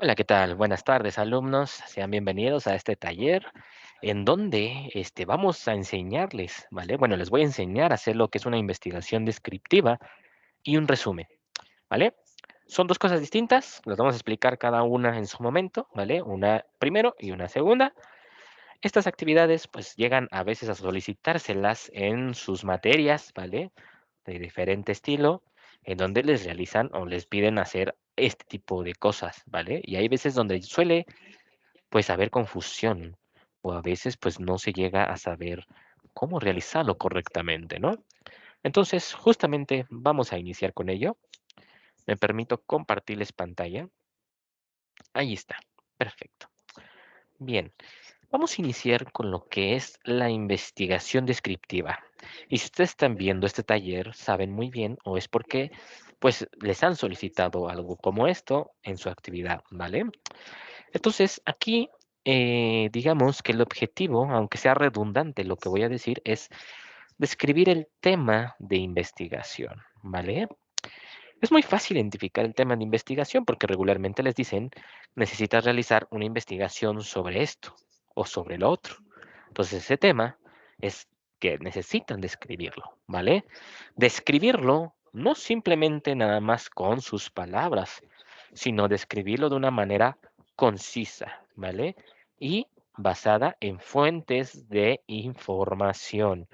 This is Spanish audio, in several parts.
Hola, ¿qué tal? Buenas tardes, alumnos. Sean bienvenidos a este taller en donde vamos a enseñarles, ¿vale? Bueno, les voy a enseñar a hacer lo que es una investigación descriptiva y un resumen, ¿vale? Son dos cosas distintas, las vamos a explicar cada una en su momento, ¿vale? Una primero y una segunda. Estas actividades pues llegan a veces a solicitárselas en sus materias, ¿vale? De diferente estilo, en donde les realizan o les piden hacer este tipo de cosas, ¿vale? Y hay veces donde suele pues haber confusión o a veces pues no se llega a saber cómo realizarlo correctamente, ¿no? Entonces, justamente vamos a iniciar con ello. Me permito compartirles pantalla. Ahí está. Perfecto. Bien, vamos a iniciar con lo que es la investigación descriptiva. Y si ustedes están viendo este taller, saben muy bien, o es porque pues les han solicitado algo como esto en su actividad, ¿vale? Entonces, aquí, digamos que el objetivo, aunque sea redundante lo que voy a decir, es describir el tema de investigación, ¿vale? Es muy fácil identificar el tema de investigación porque regularmente les dicen, necesitas realizar una investigación sobre esto o sobre lo otro. Entonces, ese tema es que necesitan describirlo, ¿vale? Describirlo no simplemente nada más con sus palabras, sino describirlo de una manera concisa, ¿vale? Y basada en fuentes de información,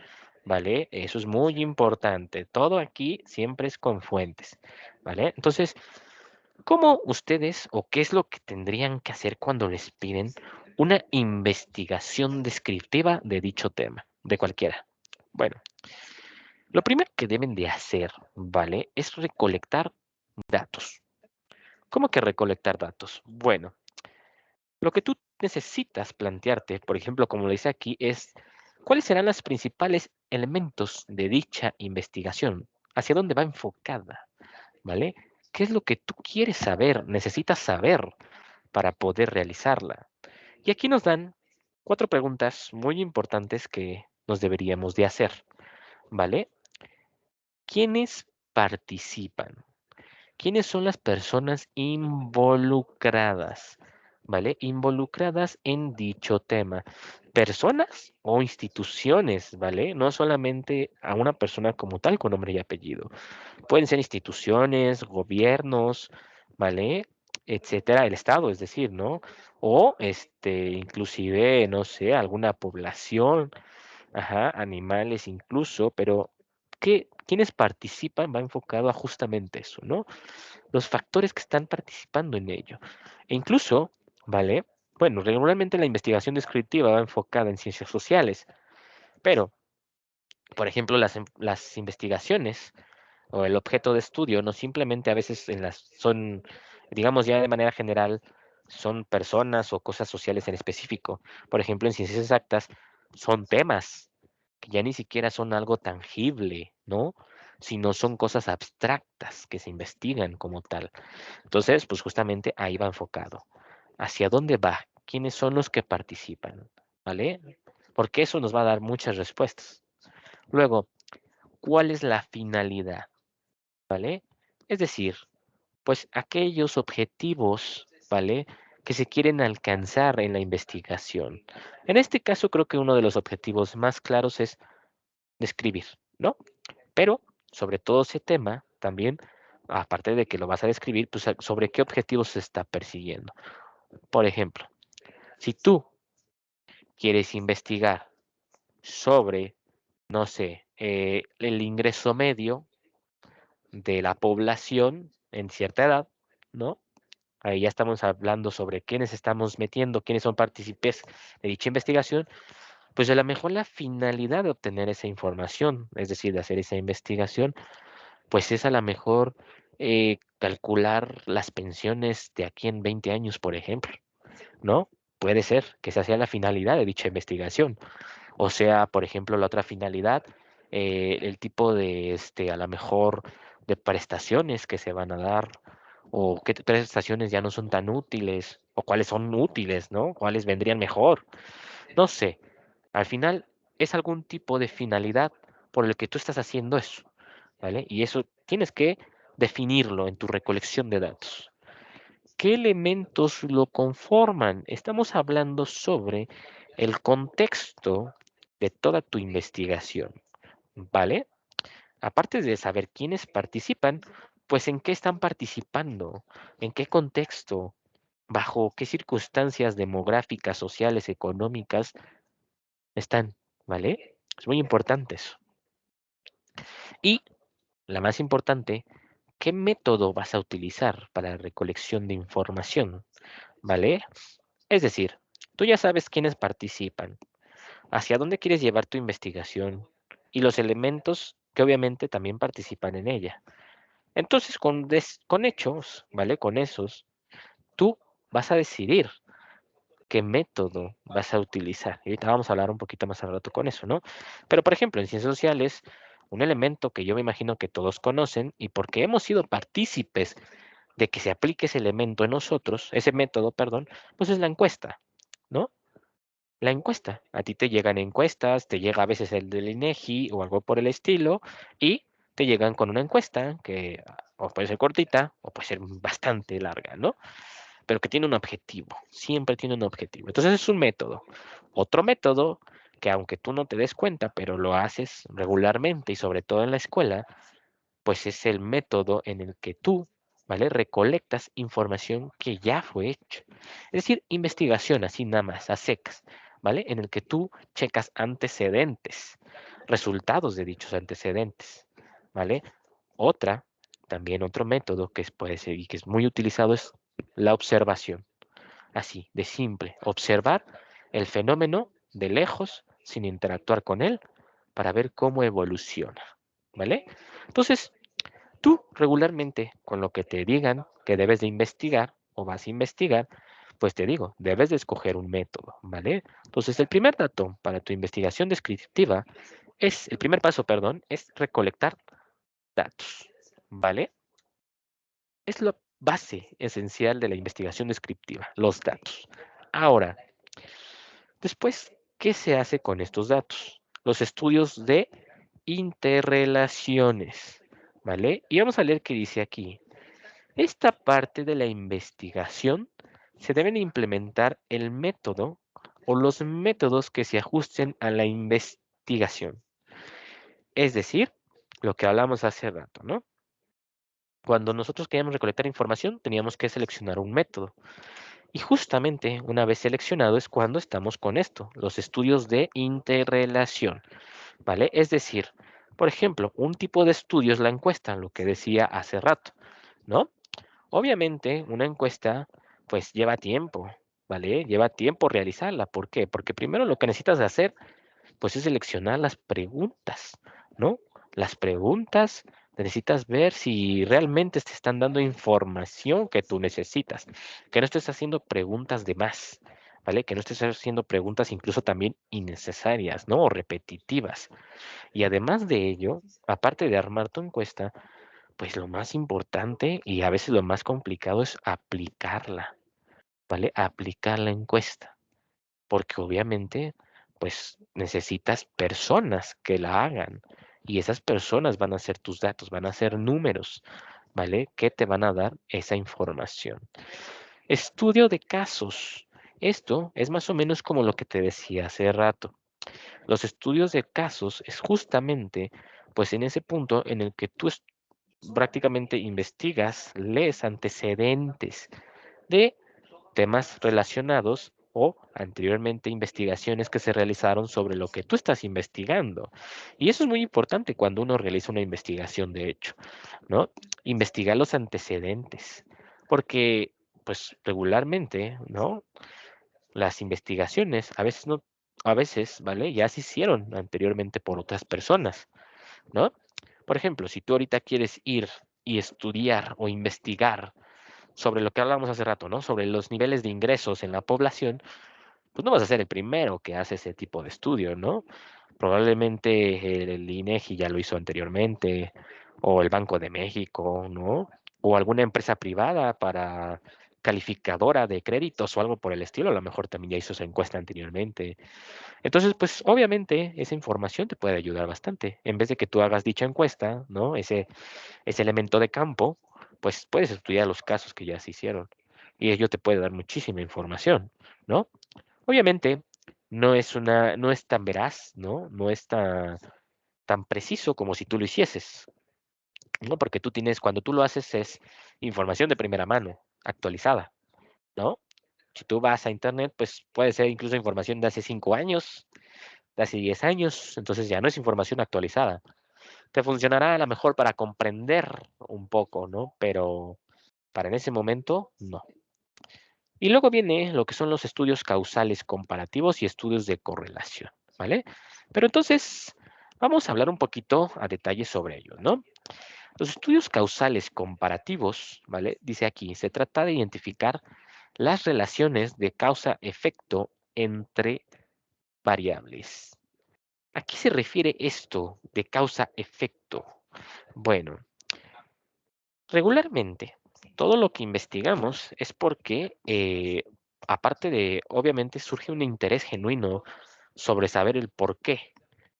¿vale? Eso es muy importante. Todo aquí siempre es con fuentes, ¿vale? Entonces, ¿cómo ustedes o qué es lo que tendrían que hacer cuando les piden una investigación descriptiva de dicho tema, de cualquiera? Bueno, lo primero que deben de hacer, ¿vale? Es recolectar datos. ¿Cómo que recolectar datos? Bueno, lo que tú necesitas plantearte, por ejemplo, como lo dice aquí, es cuáles serán los principales elementos de dicha investigación, hacia dónde va enfocada, ¿vale? ¿Qué es lo que tú quieres saber, necesitas saber para poder realizarla? Y aquí nos dan cuatro preguntas muy importantes que nos deberíamos de hacer, ¿vale? ¿Quiénes participan? ¿Quiénes son las personas involucradas? ¿Vale? Involucradas en dicho tema. Personas o instituciones, ¿vale? No solamente a una persona como tal con nombre y apellido. Pueden ser instituciones, gobiernos, ¿vale? Etcétera, el Estado, es decir, ¿no? O inclusive, no sé, alguna población, ajá, animales incluso, pero ¿quiénes participan? Va enfocado a justamente eso, ¿no? Los factores que están participando en ello. E incluso, ¿vale? Bueno, regularmente la investigación descriptiva va enfocada en ciencias sociales, pero, por ejemplo, las investigaciones o el objeto de estudio no simplemente a veces son, digamos ya de manera general, son personas o cosas sociales en específico. Por ejemplo, en ciencias exactas son temas que ya ni siquiera son algo tangible, ¿no? Sino son cosas abstractas que se investigan como tal. Entonces, pues justamente ahí va enfocado. ¿Hacia dónde va? ¿Quiénes son los que participan? ¿Vale? Porque eso nos va a dar muchas respuestas. Luego, ¿cuál es la finalidad? ¿Vale? Es decir, pues aquellos objetivos, ¿vale? Que se quieren alcanzar en la investigación. En este caso, creo que uno de los objetivos más claros es describir, ¿no? Pero, sobre todo ese tema, también, aparte de que lo vas a describir, pues sobre qué objetivos se está persiguiendo. Por ejemplo, si tú quieres investigar sobre, no sé, el ingreso medio de la población en cierta edad, ¿no? Ahí ya estamos hablando sobre quiénes estamos metiendo, quiénes son partícipes de dicha investigación, pues a lo mejor la finalidad de obtener esa información, es decir, de hacer esa investigación, pues es a lo mejor calcular las pensiones de aquí en 20 años, por ejemplo, ¿no? Puede ser que esa sea la finalidad de dicha investigación. O sea, por ejemplo, la otra finalidad, el tipo de, a lo mejor, de prestaciones que se van a dar, o qué prestaciones ya no son tan útiles, o cuáles son útiles, ¿no? Cuáles vendrían mejor. No sé. Al final, es algún tipo de finalidad por el que tú estás haciendo eso, ¿vale? Y eso tienes que definirlo en tu recolección de datos. ¿Qué elementos lo conforman? Estamos hablando sobre el contexto de toda tu investigación, ¿vale? Aparte de saber quiénes participan, pues en qué están participando, en qué contexto, bajo qué circunstancias demográficas, sociales, económicas están, ¿vale? Es muy importante eso. Y la más importante, ¿qué método vas a utilizar para la recolección de información? ¿Vale? Es decir, tú ya sabes quiénes participan, hacia dónde quieres llevar tu investigación y los elementos que obviamente también participan en ella. Entonces, con hechos, ¿vale? Con esos, tú vas a decidir qué método vas a utilizar. Y ahorita vamos a hablar un poquito más al rato con eso, ¿no? Pero, por ejemplo, en ciencias sociales, un elemento que yo me imagino que todos conocen y porque hemos sido partícipes de que se aplique ese elemento en nosotros, ese método, perdón, pues es la encuesta, ¿no? La encuesta. A ti te llegan encuestas, te llega a veces el del INEGI o algo por el estilo, y te llegan con una encuesta que o puede ser cortita o puede ser bastante larga, ¿no? Pero que tiene un objetivo, siempre tiene un objetivo. Entonces es un método. Otro método que aunque tú no te des cuenta, pero lo haces regularmente y sobre todo en la escuela, pues es el método en el que tú, ¿vale? Recolectas información que ya fue hecha. Es decir, investigación así nada más, a secas, ¿vale? En el que tú checas antecedentes, resultados de dichos antecedentes, ¿vale? Otra, también otro método que puede ser y que es muy utilizado es la observación. Así, de simple, observar el fenómeno de lejos sin interactuar con él para ver cómo evoluciona, ¿vale? Entonces, tú regularmente, con lo que te digan que debes de investigar o vas a investigar, pues te digo, debes de escoger un método, ¿vale? Entonces, el primer dato para tu investigación descriptiva el primer paso, perdón, es recolectar datos, ¿vale? Es la base esencial de la investigación descriptiva, los datos. Ahora, después, ¿qué se hace con estos datos? Los estudios de interrelaciones, ¿vale? Y vamos a leer qué dice aquí. Esta parte de la investigación se deben implementar el método o los métodos que se ajusten a la investigación. Es decir, lo que hablamos hace rato, ¿no? Cuando nosotros queríamos recolectar información, teníamos que seleccionar un método. Y justamente una vez seleccionado es cuando estamos con esto, los estudios de interrelación, ¿vale? Es decir, por ejemplo, un tipo de estudio es la encuesta, lo que decía hace rato, ¿no? Obviamente, una encuesta, pues lleva tiempo, ¿vale? Lleva tiempo realizarla. ¿Por qué? Porque primero lo que necesitas de hacer, pues es seleccionar las preguntas, ¿no? Las preguntas, necesitas ver si realmente te están dando información que tú necesitas, que no estés haciendo preguntas de más, ¿vale? Que no estés haciendo preguntas incluso también innecesarias, ¿no? O repetitivas. Y además de ello, aparte de armar tu encuesta, pues lo más importante y a veces lo más complicado es aplicarla, ¿vale? Aplicar la encuesta, porque obviamente, pues necesitas personas que la hagan y esas personas van a ser tus datos, van a ser números, ¿vale? Que te van a dar esa información. Estudio de casos. Esto es más o menos como lo que te decía hace rato. Los estudios de casos es justamente, pues en ese punto en el que tú prácticamente investigas, lees antecedentes de temas relacionados o anteriormente investigaciones que se realizaron sobre lo que tú estás investigando. Y eso es muy importante cuando uno realiza una investigación, de hecho, ¿no? Investigar los antecedentes, porque pues regularmente, ¿no? Las investigaciones a veces, ¿vale? Ya se hicieron anteriormente por otras personas, ¿no? Por ejemplo, si tú ahorita quieres ir y estudiar o investigar sobre lo que hablábamos hace rato, ¿no? Sobre los niveles de ingresos en la población, pues no vas a ser el primero que hace ese tipo de estudio, ¿no? Probablemente el INEGI ya lo hizo anteriormente, o el Banco de México, ¿no? O alguna empresa privada para calificadora de créditos o algo por el estilo, a lo mejor también ya hizo esa encuesta anteriormente. Entonces, pues obviamente esa información te puede ayudar bastante. En vez de que tú hagas dicha encuesta, ¿no? Ese elemento de campo, pues puedes estudiar los casos que ya se hicieron. y ello te puede dar muchísima información, ¿no? Obviamente, no es tan veraz, ¿no? No es tan preciso como si tú lo hicieses, ¿no? Porque cuando tú lo haces es información de primera mano, actualizada, ¿no? Si tú vas a internet, pues puede ser incluso información de hace 5 años, de hace 10 años, entonces ya no es información actualizada. Te funcionará a lo mejor para comprender un poco, ¿no? Pero para en ese momento, no. Y luego viene lo que son los estudios causales comparativos y estudios de correlación, ¿vale? Pero entonces, vamos a hablar un poquito a detalle sobre ello, ¿no? Los estudios causales comparativos, ¿vale? Dice aquí, se trata de identificar las relaciones de causa-efecto entre variables. ¿A qué se refiere esto de causa-efecto? Bueno, regularmente, todo lo que investigamos es porque, aparte de, obviamente, surge un interés genuino sobre saber el por qué,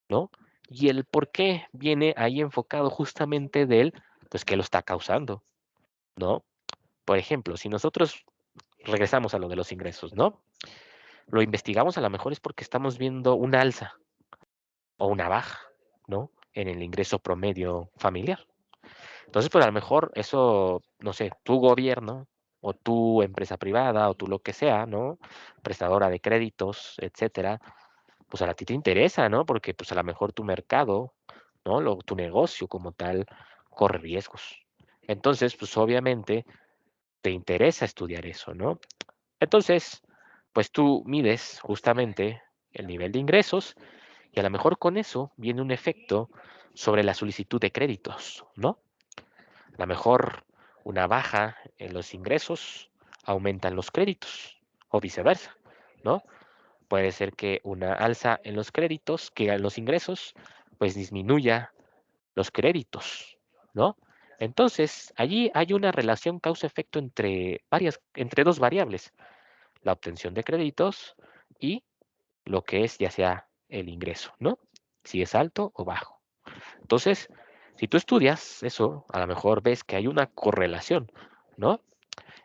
¿no? Y el por qué viene ahí enfocado justamente del, pues, qué lo está causando, ¿no? Por ejemplo, si nosotros regresamos a lo de los ingresos, ¿no? Lo investigamos a lo mejor es porque estamos viendo una alza o una baja, ¿no? En el ingreso promedio familiar. Entonces, pues a lo mejor eso, no sé, tu gobierno o tu empresa privada o tú lo que sea, ¿no? Prestadora de créditos, etcétera, pues a ti te interesa, ¿no? Porque pues a lo mejor tu mercado, ¿no? Tu negocio como tal corre riesgos. Entonces, pues obviamente te interesa estudiar eso, ¿no? Entonces, pues tú mides justamente el nivel de ingresos y a lo mejor con eso viene un efecto sobre la solicitud de créditos, ¿no? A lo mejor una baja en los ingresos aumentan los créditos o viceversa, ¿no? Puede ser que una alza en los créditos, que en los ingresos, pues disminuya los créditos, ¿no? Entonces, allí hay una relación causa-efecto entre dos variables, la obtención de créditos y lo que es ya sea el ingreso, ¿no? Si es alto o bajo. Entonces, si tú estudias eso, a lo mejor ves que hay una correlación, ¿no?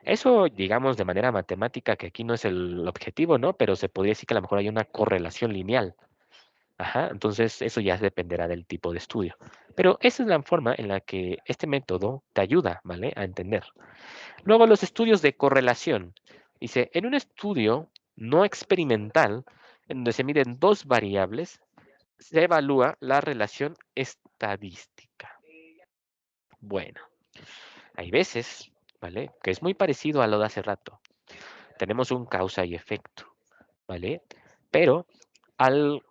Eso, digamos, de manera matemática, que aquí no es el objetivo, ¿no? Pero se podría decir que a lo mejor hay una correlación lineal. Ajá, entonces eso ya dependerá del tipo de estudio. Pero esa es la forma en la que este método te ayuda, ¿vale? A entender. Luego, los estudios de correlación. Dice, en un estudio no experimental, en donde se miden dos variables, se evalúa la relación estadística. Bueno, hay veces, ¿vale? Que es muy parecido a lo de hace rato. Tenemos un causa y efecto, ¿vale? Pero al,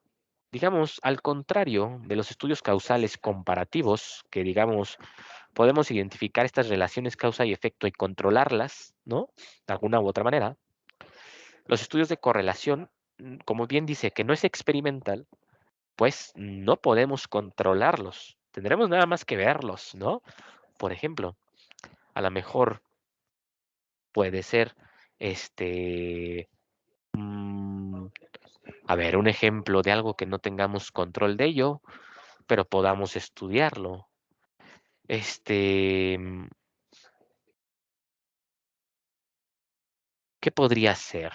digamos, al contrario de los estudios causales comparativos, que digamos, podemos identificar estas relaciones causa y efecto y controlarlas, ¿no? De alguna u otra manera. Los estudios de correlación, como bien dice, que no es experimental, pues no podemos controlarlos. Tendremos nada más que verlos, ¿no? Por ejemplo, a lo mejor puede ser, este, mm, a ver, un ejemplo de algo que no tengamos control de ello, pero podamos estudiarlo. Este, ¿qué podría ser?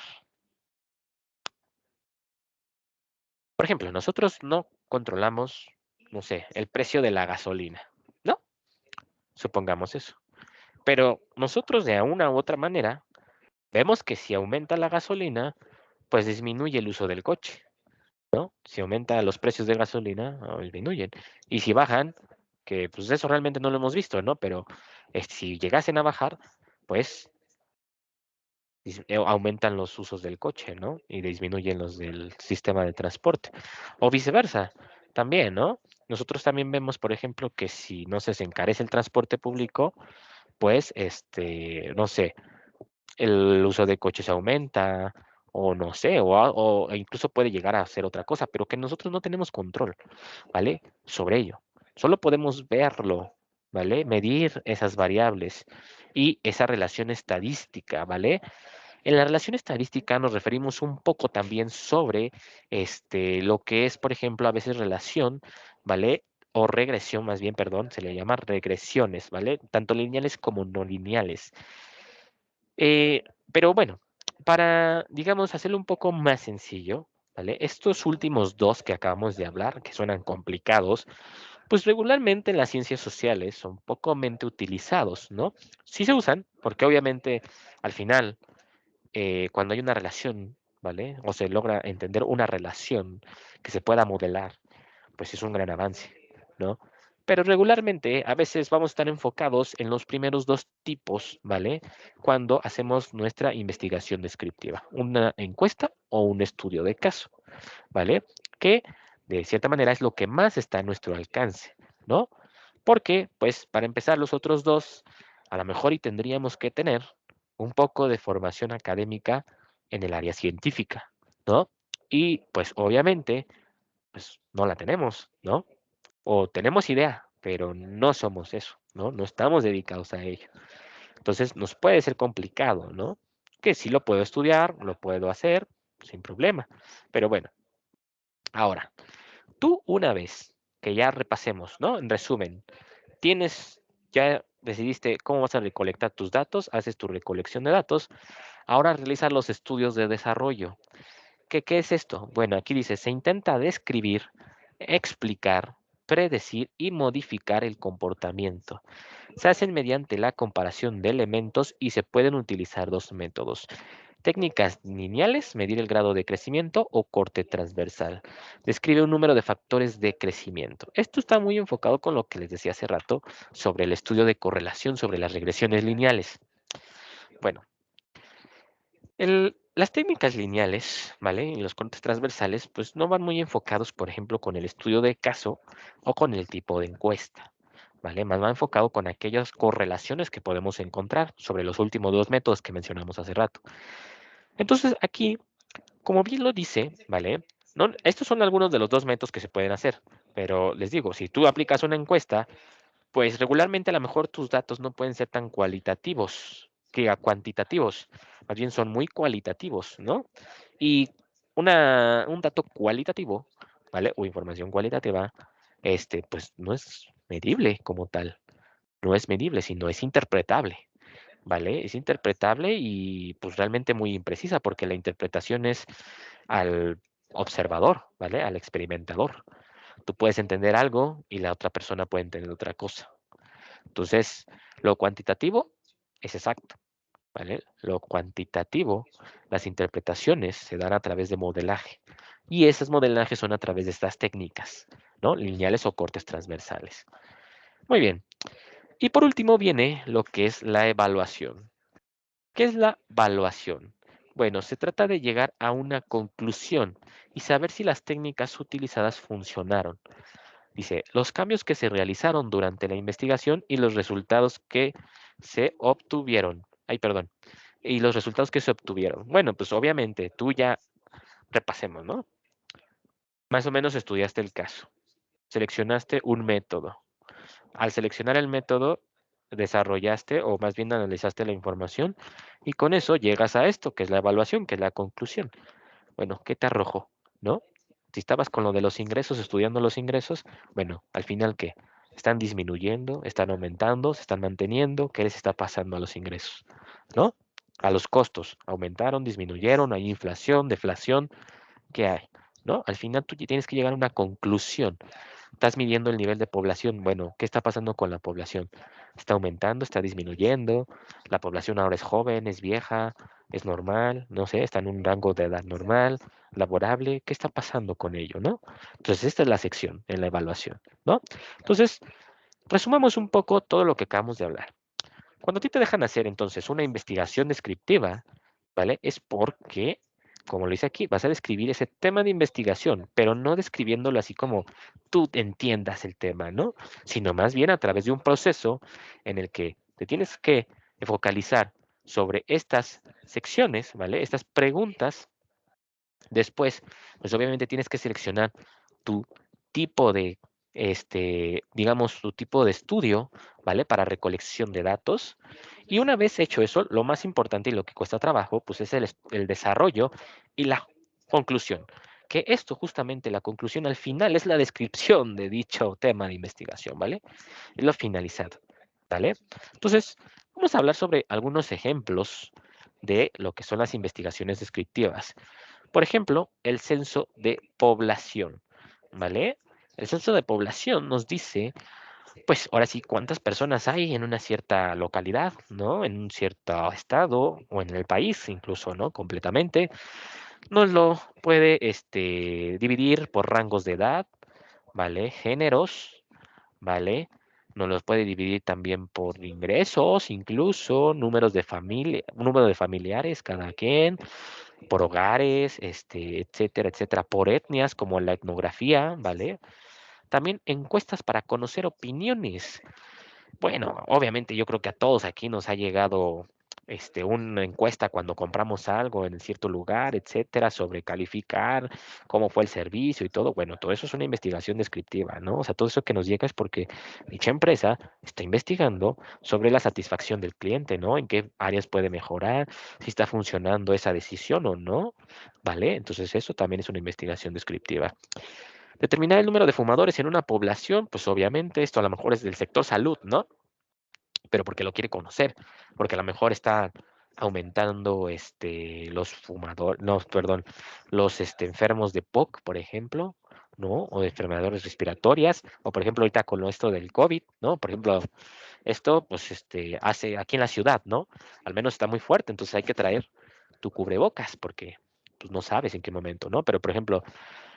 Por ejemplo, nosotros no controlamos, no sé, el precio de la gasolina, ¿no? Supongamos eso. Pero nosotros de una u otra manera vemos que si aumenta la gasolina, pues disminuye el uso del coche, ¿no? Si aumenta los precios de gasolina, disminuyen. Y si bajan, que pues eso realmente no lo hemos visto, ¿no? Pero si llegasen a bajar, pues aumentan los usos del coche, ¿no? Y disminuyen los del sistema de transporte. O viceversa, también, ¿no? Nosotros también vemos, por ejemplo, que si no se encarece el transporte público, pues, no sé, el uso de coches aumenta, o no sé, o incluso puede llegar a ser otra cosa, pero que nosotros no tenemos control, ¿vale? Sobre ello. Solo podemos verlo, ¿vale? Medir esas variables y esa relación estadística, ¿vale? En la relación estadística nos referimos un poco también sobre lo que es, por ejemplo, a veces relación, ¿vale? O regresión, más bien, perdón, se le llama regresiones, ¿vale? Tanto lineales como no lineales. Pero bueno, para, digamos, hacerlo un poco más sencillo, ¿vale? Estos últimos dos que acabamos de hablar, que suenan complicados, pues regularmente en las ciencias sociales son pocamente utilizados, ¿no? Sí se usan, porque obviamente al final, cuando hay una relación, ¿vale? O se logra entender una relación que se pueda modelar, pues es un gran avance, ¿no? Pero regularmente a veces vamos a estar enfocados en los primeros dos tipos, ¿vale? Cuando hacemos nuestra investigación descriptiva, una encuesta o un estudio de caso, ¿vale? Que de cierta manera es lo que más está a nuestro alcance, ¿no? Porque, pues, para empezar, los otros dos, a lo mejor y tendríamos que tener un poco de formación académica en el área científica, ¿no? Y, pues, obviamente, pues, no la tenemos, ¿no? O tenemos idea, pero no somos eso, ¿no? No estamos dedicados a ello. Entonces, nos puede ser complicado, ¿no? Que sí lo puedo estudiar, lo puedo hacer sin problema. Pero bueno, ahora, tú una vez que ya repasemos, ¿no? En resumen, tienes, ya decidiste cómo vas a recolectar tus datos, haces tu recolección de datos, ahora realizas los estudios de desarrollo. ¿Qué es esto? Bueno, aquí dice, se intenta describir, explicar, predecir y modificar el comportamiento. Se hacen mediante la comparación de elementos y se pueden utilizar dos métodos. Técnicas lineales, medir el grado de crecimiento o corte transversal. Describe un número de factores de crecimiento. Esto está muy enfocado con lo que les decía hace rato sobre el estudio de correlación sobre las regresiones lineales. Bueno, las técnicas lineales, ¿vale? Y los cortes transversales, pues no van muy enfocados, por ejemplo, con el estudio de caso o con el tipo de encuesta, ¿vale? Más va enfocado con aquellas correlaciones que podemos encontrar sobre los últimos dos métodos que mencionamos hace rato. Entonces, aquí, como bien lo dice, ¿vale? No, estos son algunos de los dos métodos que se pueden hacer, pero les digo, si tú aplicas una encuesta, pues regularmente a lo mejor tus datos no pueden ser tan cualitativos que cuantitativos, más bien son muy cualitativos, ¿no? Y un dato cualitativo, ¿vale? O información cualitativa, pues no es medible como tal, no es medible, sino es interpretable, ¿vale? Es interpretable y pues realmente muy imprecisa porque la interpretación es al observador, ¿vale? Al experimentador. Tú puedes entender algo y la otra persona puede entender otra cosa. Entonces, lo cuantitativo es exacto, ¿vale? Lo cuantitativo, las interpretaciones se dan a través de modelaje. Y esos modelajes son a través de estas técnicas, ¿no? Lineales o cortes transversales. Muy bien. Y por último viene lo que es la evaluación. ¿Qué es la evaluación? Bueno, se trata de llegar a una conclusión y saber si las técnicas utilizadas funcionaron. Dice, los cambios que se realizaron durante la investigación y los resultados que se obtuvieron. Ay, perdón. Y los resultados que se obtuvieron. Bueno, pues obviamente tú ya repasemos, ¿no? Más o menos estudiaste el caso. Seleccionaste un método. Al seleccionar el método, desarrollaste o más bien analizaste la información y con eso llegas a esto, que es la evaluación, que es la conclusión. Bueno, ¿qué te arrojó? ¿No? Si estabas con lo de los ingresos, estudiando los ingresos, bueno, al final, ¿qué? ¿Están disminuyendo? ¿Están aumentando? ¿Se están manteniendo? ¿Qué les está pasando a los ingresos? ¿No? A los costos. ¿Aumentaron? ¿Disminuyeron? ¿Hay inflación? ¿Deflación? ¿Qué hay? ¿No? Al final tú tienes que llegar a una conclusión. Estás midiendo el nivel de población. Bueno, ¿qué está pasando con la población? ¿Está aumentando? ¿Está disminuyendo? ¿La población ahora es joven? ¿Es vieja? ¿Es normal? No sé, ¿está en un rango de edad normal? ¿Laborable? ¿Qué está pasando con ello, no? Entonces, esta es la sección en la evaluación, ¿no? Entonces, resumamos un poco todo lo que acabamos de hablar. Cuando a ti te dejan hacer entonces una investigación descriptiva, ¿vale? Es porque, como lo dice aquí, vas a describir ese tema de investigación, pero no describiéndolo así como tú entiendas el tema, ¿no? Sino más bien a través de un proceso en el que te tienes que focalizar sobre estas secciones, ¿vale? Estas preguntas. Después, pues obviamente tienes que seleccionar tu tipo de, digamos, tu tipo de estudio, ¿vale? Para recolección de datos. Y una vez hecho eso, lo más importante y lo que cuesta trabajo, pues es el desarrollo y la conclusión. Que esto justamente, la conclusión al final es la descripción de dicho tema de investigación, ¿vale? Es lo finalizado, ¿vale? Entonces, vamos a hablar sobre algunos ejemplos de lo que son las investigaciones descriptivas. Por ejemplo, el censo de población, ¿vale? El censo de población nos dice, pues ahora sí, cuántas personas hay en una cierta localidad, ¿no? En un cierto estado o en el país incluso, ¿no? Completamente. Nos lo puede dividir por rangos de edad, ¿vale? Géneros, ¿vale? Nos los puede dividir también por ingresos, incluso números de familia, número de familiares, cada quien, por hogares, etcétera, etcétera, por etnias, como la etnografía, ¿vale? También encuestas para conocer opiniones. Bueno, obviamente yo creo que a todos aquí nos ha llegado una encuesta cuando compramos algo en cierto lugar, etcétera, sobre calificar cómo fue el servicio y todo. Bueno, todo eso es una investigación descriptiva, ¿no? O sea, todo eso que nos llega es porque dicha empresa está investigando sobre la satisfacción del cliente, ¿no? En qué áreas puede mejorar, si está funcionando esa decisión o no, ¿vale? Entonces eso también es una investigación descriptiva. Determinar el número de fumadores en una población, pues obviamente esto a lo mejor es del sector salud, ¿no? Pero porque lo quiere conocer, porque a lo mejor está aumentando los fumadores, no, perdón, los enfermos de POC, por ejemplo, ¿no? O de enfermedades respiratorias, o por ejemplo ahorita con esto del COVID, ¿no? Por ejemplo, esto pues hace aquí en la ciudad, ¿no? Al menos está muy fuerte, entonces hay que traer tu cubrebocas porque pues no sabes en qué momento, ¿no? Pero por ejemplo,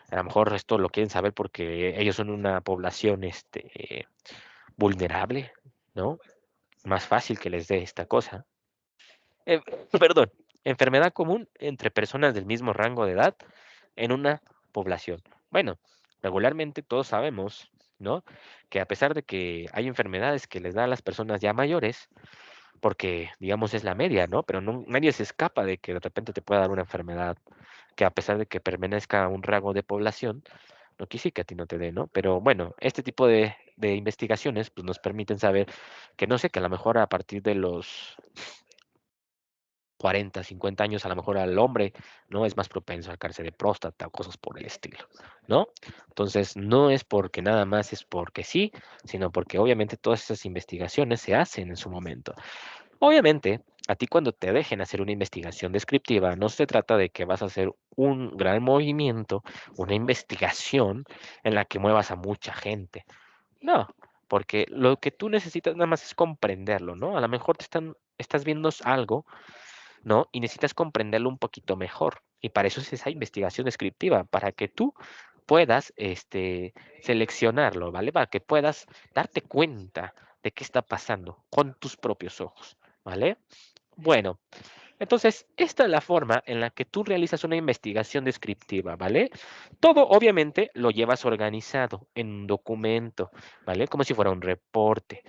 a lo mejor esto lo quieren saber porque ellos son una población vulnerable, ¿no? Más fácil que les dé esta cosa. Eh, perdón, enfermedad común entre personas del mismo rango de edad en una población. Bueno, regularmente todos sabemos, ¿no? Que a pesar de que hay enfermedades que les da a las personas ya mayores, porque digamos es la media, ¿no? Pero nadie se escapa de que de repente te pueda dar una enfermedad que a pesar de que permanezca un rango de población, no quisiera que a ti no te dé, ¿no? Pero bueno, este tipo de investigaciones pues nos permiten saber que no sé, que a lo mejor a partir de los 40, 50 años, a lo mejor al hombre, ¿no? Es más propenso al cáncer de próstata o cosas por el estilo, ¿no? Entonces, no es porque nada más es porque sí, sino porque obviamente todas esas investigaciones se hacen en su momento. Obviamente, a ti cuando te dejen hacer una investigación descriptiva, no se trata de que vas a hacer un gran movimiento, una investigación en la que muevas a mucha gente. No, porque lo que tú necesitas nada más es comprenderlo, ¿no? A lo mejor estás viendo algo, ¿no? Y necesitas comprenderlo un poquito mejor. Y para eso es esa investigación descriptiva, para que tú puedas seleccionarlo, ¿vale? Para que puedas darte cuenta de qué está pasando con tus propios ojos, ¿vale? Bueno, entonces esta es la forma en la que tú realizas una investigación descriptiva, ¿vale? Todo obviamente lo llevas organizado en un documento, ¿vale? Como si fuera un reporte.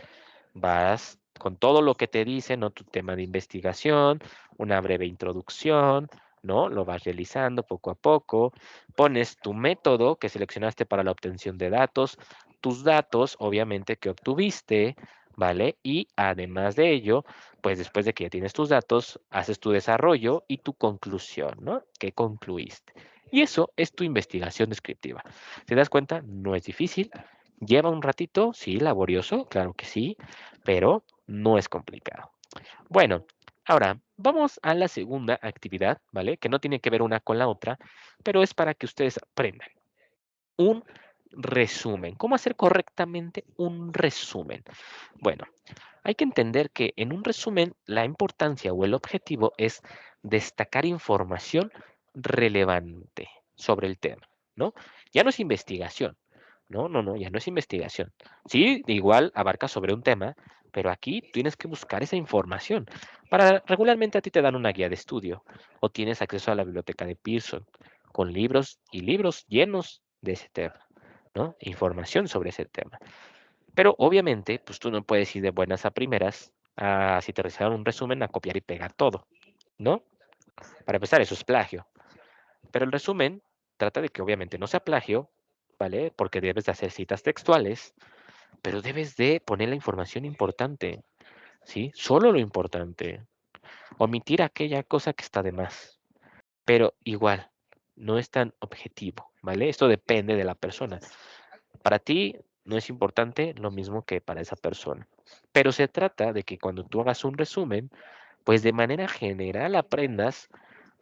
Vas con todo lo que te dice, ¿no? Tu tema de investigación, una breve introducción, ¿no? Lo vas realizando poco a poco, pones tu método que seleccionaste para la obtención de datos, tus datos, obviamente, que obtuviste, ¿vale? Y además de ello, pues después de que ya tienes tus datos, haces tu desarrollo y tu conclusión, ¿no? ¿Qué concluiste? Y eso es tu investigación descriptiva. ¿Te das cuenta? No es difícil. Lleva un ratito, sí, laborioso, claro que sí, pero no es complicado. Bueno, ahora vamos a la segunda actividad, ¿vale? Que no tiene que ver una con la otra, pero es para que ustedes aprendan. Un resumen. ¿Cómo hacer correctamente un resumen? Bueno, hay que entender que en un resumen la importancia o el objetivo es destacar información relevante sobre el tema, ¿no? Ya no es investigación. No, no, no, ya no es investigación. Sí, igual abarca sobre un tema, pero aquí tienes que buscar esa información. Regularmente a ti te dan una guía de estudio o tienes acceso a la biblioteca de Pearson con libros y libros llenos de ese tema, ¿no? Información sobre ese tema. Pero obviamente, pues tú no puedes ir de buenas a primeras, si te reciban un resumen, a copiar y pegar todo, ¿no? Para empezar, eso es plagio. Pero el resumen trata de que obviamente no sea plagio, ¿vale? Porque debes de hacer citas textuales, pero debes de poner la información importante, ¿sí? Solo lo importante. Omitir aquella cosa que está de más. Pero igual, no es tan objetivo, ¿vale? Esto depende de la persona. Para ti no es importante lo mismo que para esa persona. Pero se trata de que cuando tú hagas un resumen, pues de manera general aprendas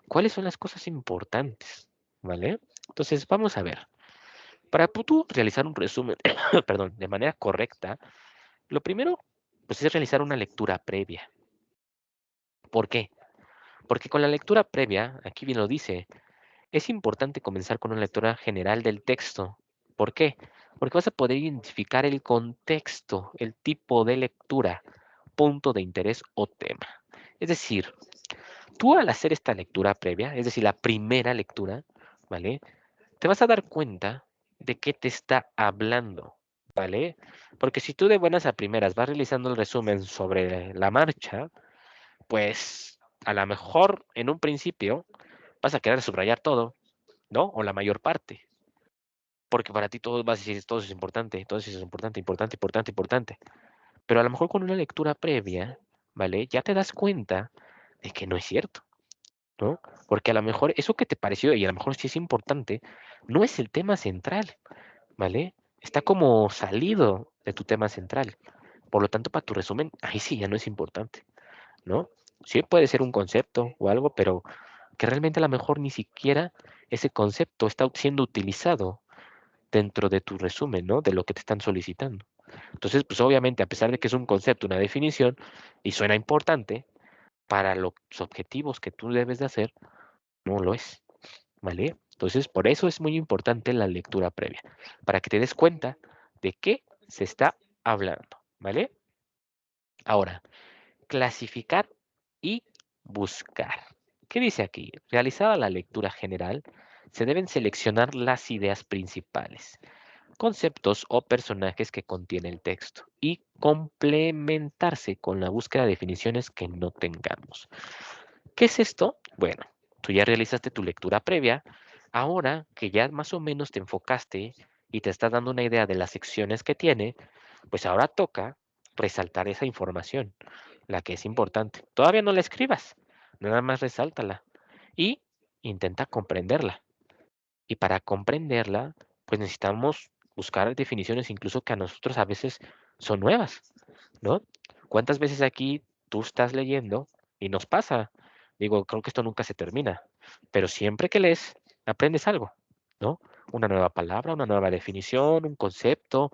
cuáles son las cosas importantes, ¿vale? Entonces, vamos a ver. Para tú realizar un resumen, perdón, de manera correcta, lo primero, pues es realizar una lectura previa. ¿Por qué? Porque con la lectura previa, aquí bien lo dice, es importante comenzar con una lectura general del texto. ¿Por qué? Porque vas a poder identificar el contexto, el tipo de lectura, punto de interés o tema. Es decir, tú al hacer esta lectura previa, es decir, la primera lectura, ¿vale? Te vas a dar cuenta de qué te está hablando, ¿vale? Porque si tú de buenas a primeras vas realizando el resumen sobre la marcha, pues a lo mejor en un principio vas a querer subrayar todo, ¿no? O la mayor parte, porque para ti todo vas a decir, todo es importante, todo eso es importante, importante, importante, importante. Pero a lo mejor con una lectura previa, ¿vale? Ya te das cuenta de que no es cierto, ¿no? Porque a lo mejor eso que te pareció, y a lo mejor sí es importante, no es el tema central, ¿vale? Está como salido de tu tema central. Por lo tanto, para tu resumen, ahí sí ya no es importante, ¿no? Sí puede ser un concepto o algo, pero que realmente a lo mejor ni siquiera ese concepto está siendo utilizado dentro de tu resumen, ¿no? De lo que te están solicitando. Entonces, pues obviamente, a pesar de que es un concepto, una definición, y suena importante, para los objetivos que tú debes de hacer, no lo es, ¿vale? Entonces, por eso es muy importante la lectura previa, para que te des cuenta de qué se está hablando, ¿vale? Ahora, clasificar y buscar. ¿Qué dice aquí? Realizada la lectura general, se deben seleccionar las ideas principales, conceptos o personajes que contiene el texto y complementarse con la búsqueda de definiciones que no tengamos. ¿Qué es esto? Bueno, tú ya realizaste tu lectura previa, ahora que ya más o menos te enfocaste y te estás dando una idea de las secciones que tiene, pues ahora toca resaltar esa información, la que es importante. Todavía no la escribas, nada más resáltala y intenta comprenderla. Y para comprenderla, pues necesitamos buscar definiciones incluso que a nosotros a veces son nuevas, ¿no? ¿Cuántas veces aquí tú estás leyendo y nos pasa? Digo, creo que esto nunca se termina, pero siempre que lees, aprendes algo, ¿no? Una nueva palabra, una nueva definición, un concepto,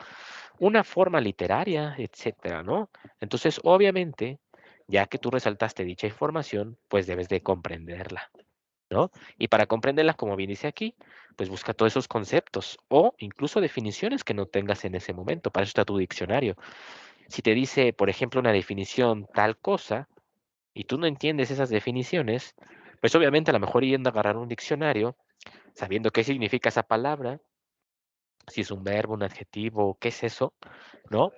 una forma literaria, etcétera, ¿no? Entonces, obviamente, ya que tú resaltaste dicha información, pues debes de comprenderla, ¿no? Y para comprenderla, como bien dice aquí, pues busca todos esos conceptos o incluso definiciones que no tengas en ese momento. Para eso está tu diccionario. Si te dice, por ejemplo, una definición tal cosa y tú no entiendes esas definiciones, pues obviamente a lo mejor yendo a agarrar un diccionario, sabiendo qué significa esa palabra, si es un verbo, un adjetivo, qué es eso, ¿no?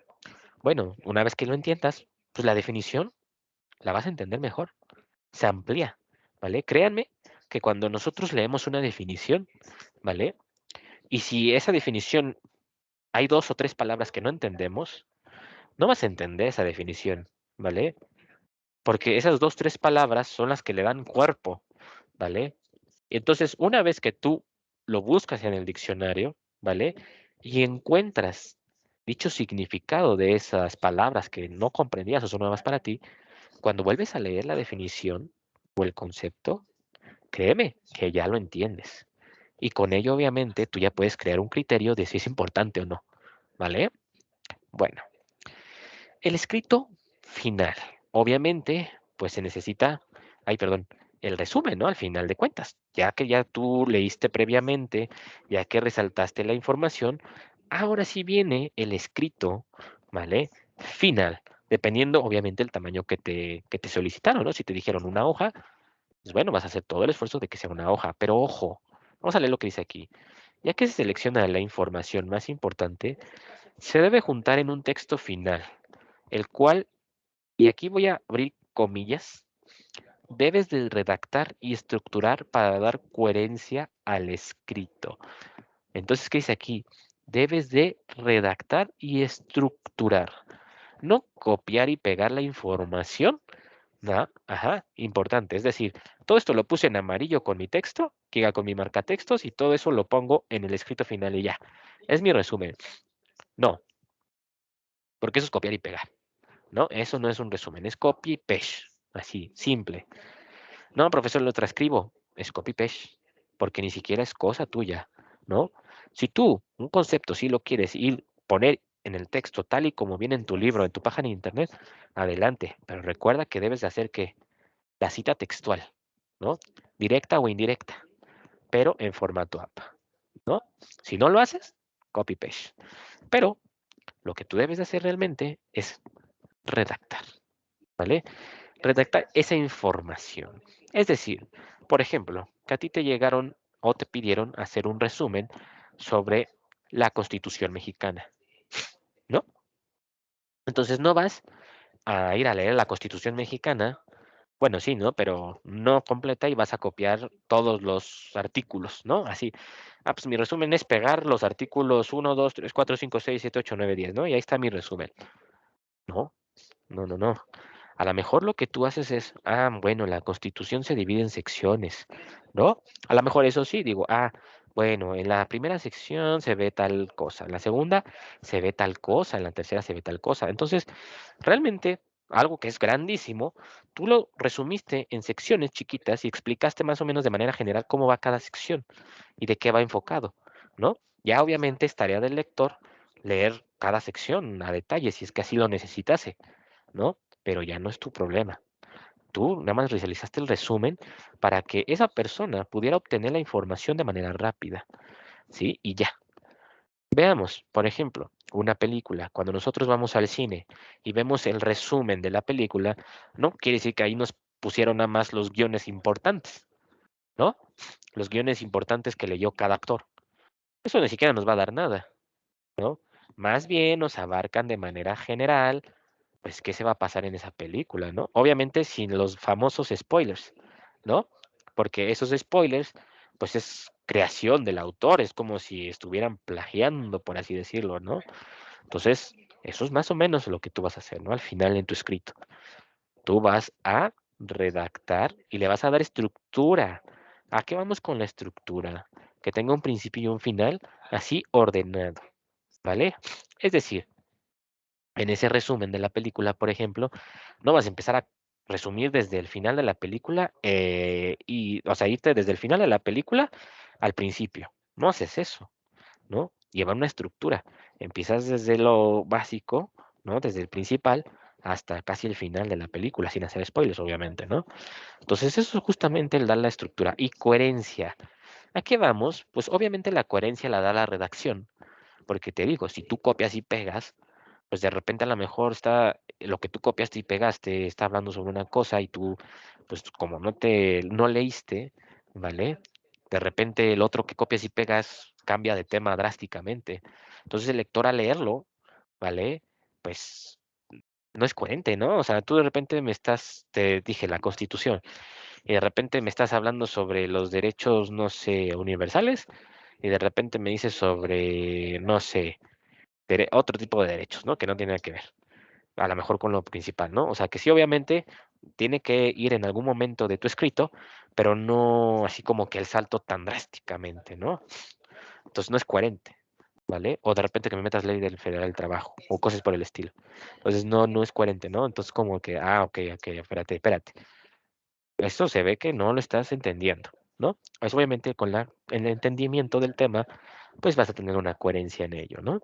Bueno, una vez que lo entiendas, pues la definición la vas a entender mejor, se amplía, ¿vale? Créanme que cuando nosotros leemos una definición, ¿vale? Y si esa definición hay 2 o 3 palabras que no entendemos, no vas a entender esa definición, ¿vale? Porque esas 2 3 palabras son las que le dan cuerpo, ¿vale? Entonces, una vez que tú lo buscas en el diccionario, ¿vale? Y encuentras dicho significado de esas palabras que no comprendías o son nuevas para ti, cuando vuelves a leer la definición o el concepto, créeme que ya lo entiendes. Y con ello, obviamente, tú ya puedes crear un criterio de si es importante o no, ¿vale? Bueno, el escrito final. Obviamente, pues se necesita, ay, perdón, el resumen, ¿no? Al final de cuentas, ya que ya tú leíste previamente, ya que resaltaste la información, ahora sí viene el escrito, ¿vale? Final, dependiendo obviamente el tamaño que te solicitaron, ¿no? Si te dijeron una hoja, pues bueno, vas a hacer todo el esfuerzo de que sea una hoja, pero ojo, vamos a leer lo que dice aquí. Ya que se selecciona la información más importante, se debe juntar en un texto final, el cual, y aquí voy a abrir comillas, debes de redactar y estructurar para dar coherencia al escrito. Entonces, ¿qué dice aquí? Debes de redactar y estructurar, no copiar y pegar la información. Ah, ajá, importante. Es decir, todo esto lo puse en amarillo con mi texto, que iba con mi marcatextos, y todo eso lo pongo en el escrito final y ya. Es mi resumen. No, porque eso es copiar y pegar, ¿no? Eso no es un resumen, es copy y paste, así, simple. No, profesor, lo transcribo, es copy-paste, porque ni siquiera es cosa tuya, ¿no? Si tú un concepto sí lo quieres ir poner en el texto tal y como viene en tu libro, en tu página de internet, adelante, pero recuerda que debes de hacer que la cita textual, ¿no? Directa o indirecta, pero en formato APA, ¿no? Si no lo haces, copy-paste. Pero lo que tú debes de hacer realmente es redactar, ¿vale? Redactar esa información. Es decir, por ejemplo, que a ti te llegaron o te pidieron hacer un resumen sobre la Constitución mexicana, ¿no? Entonces no vas a ir a leer la Constitución mexicana, bueno, sí, ¿no? Pero no completa y vas a copiar todos los artículos, ¿no? Así, pues mi resumen es pegar los artículos 1, 2, 3, 4, 5, 6, 7, 8, 9, 10, ¿no? Y ahí está mi resumen. No, no, no, no. A lo mejor lo que tú haces es, bueno, la Constitución se divide en secciones, ¿no? A lo mejor eso sí, digo, bueno, en la primera sección se ve tal cosa, en la segunda se ve tal cosa, en la tercera se ve tal cosa. Entonces, realmente, algo que es grandísimo, tú lo resumiste en secciones chiquitas y explicaste más o menos de manera general cómo va cada sección y de qué va enfocado, ¿no? Ya obviamente es tarea del lector leer cada sección a detalle si es que así lo necesitase, ¿no? Pero ya no es tu problema. Tú nada más realizaste el resumen para que esa persona pudiera obtener la información de manera rápida, ¿sí? Y ya. Veamos, por ejemplo, una película. Cuando nosotros vamos al cine y vemos el resumen de la película, no quiere decir que ahí nos pusieron nada más los guiones importantes, ¿no? Los guiones importantes que leyó cada actor. Eso ni siquiera nos va a dar nada, ¿no? Más bien nos abarcan de manera general pues, ¿qué se va a pasar en esa película, no? Obviamente sin los famosos spoilers, ¿no? Porque esos spoilers, pues es creación del autor, es como si estuvieran plagiando, por así decirlo, ¿no? Entonces, eso es más o menos lo que tú vas a hacer, ¿no? Al final en tu escrito. Tú vas a redactar y le vas a dar estructura. ¿A qué vamos con la estructura? Que tenga un principio y un final así ordenado, ¿vale? Es decir, en ese resumen de la película, por ejemplo, no vas a empezar a resumir desde el final de la película, o sea, irte desde el final de la película al principio. No haces eso, ¿no? Lleva una estructura. Empiezas desde lo básico, ¿no? Desde el principal hasta casi el final de la película, sin hacer spoilers, obviamente, ¿no? Entonces, eso es justamente el dar la estructura y coherencia. ¿A qué vamos? Pues obviamente la coherencia la da la redacción, porque te digo, si tú copias y pegas, pues de repente a lo mejor está lo que tú copiaste y pegaste, está hablando sobre una cosa y tú, pues como no leíste, ¿vale? De repente el otro que copias y pegas cambia de tema drásticamente. Entonces el lector al leerlo, ¿vale? Pues no es coherente, ¿no? O sea, tú de repente te dije la Constitución, y de repente me estás hablando sobre los derechos, no sé, universales, y de repente me dices sobre, no sé, otro tipo de derechos, ¿no? Que no tiene nada que ver a lo mejor con lo principal, ¿no? O sea, que sí, obviamente tiene que ir en algún momento de tu escrito, pero no así como que el salto tan drásticamente, ¿no? Entonces no es coherente, ¿vale? O de repente que me metas ley del federal del trabajo o cosas por el estilo. Entonces no es coherente, ¿no? Entonces como que, ok, espérate. Esto se ve que no lo estás entendiendo, ¿no? Pues obviamente con el entendimiento del tema, pues vas a tener una coherencia en ello, ¿no?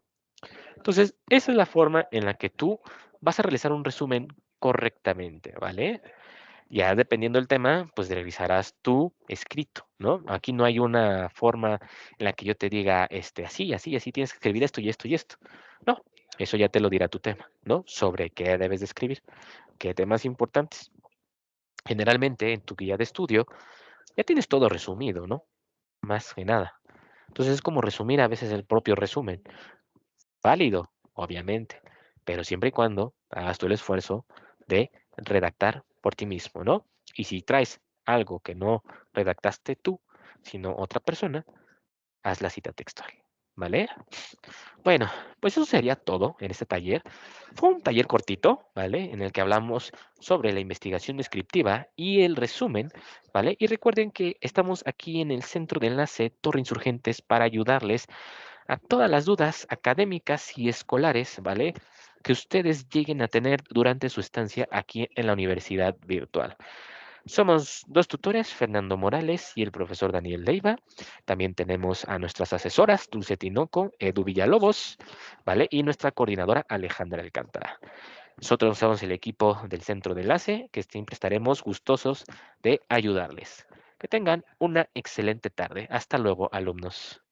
Entonces, esa es la forma en la que tú vas a realizar un resumen correctamente, ¿vale? Ya dependiendo del tema, pues realizarás tu escrito, ¿no? Aquí no hay una forma en la que yo te diga, así, tienes que escribir esto y esto y esto. No, eso ya te lo dirá tu tema, ¿no? Sobre qué debes de escribir, qué temas importantes. Generalmente en tu guía de estudio ya tienes todo resumido, ¿no? Más que nada. Entonces es como resumir a veces el propio resumen. Válido, obviamente, pero siempre y cuando hagas tú el esfuerzo de redactar por ti mismo, ¿no? Y si traes algo que no redactaste tú, sino otra persona, haz la cita textual, ¿vale? Bueno, pues eso sería todo en este taller. Fue un taller cortito, ¿vale? En el que hablamos sobre la investigación descriptiva y el resumen, ¿vale? Y recuerden que estamos aquí en el centro de enlace Torre Insurgentes para ayudarles a todas las dudas académicas y escolares, ¿vale? que ustedes lleguen a tener durante su estancia aquí en la universidad virtual. Somos dos tutores, Fernando Morales y el profesor Daniel Leiva. También tenemos a nuestras asesoras, Dulce Tinoco, Edu Villalobos, ¿vale? Y nuestra coordinadora, Alejandra Alcántara. Nosotros somos el equipo del centro de enlace, que siempre estaremos gustosos de ayudarles. Que tengan una excelente tarde. Hasta luego, alumnos.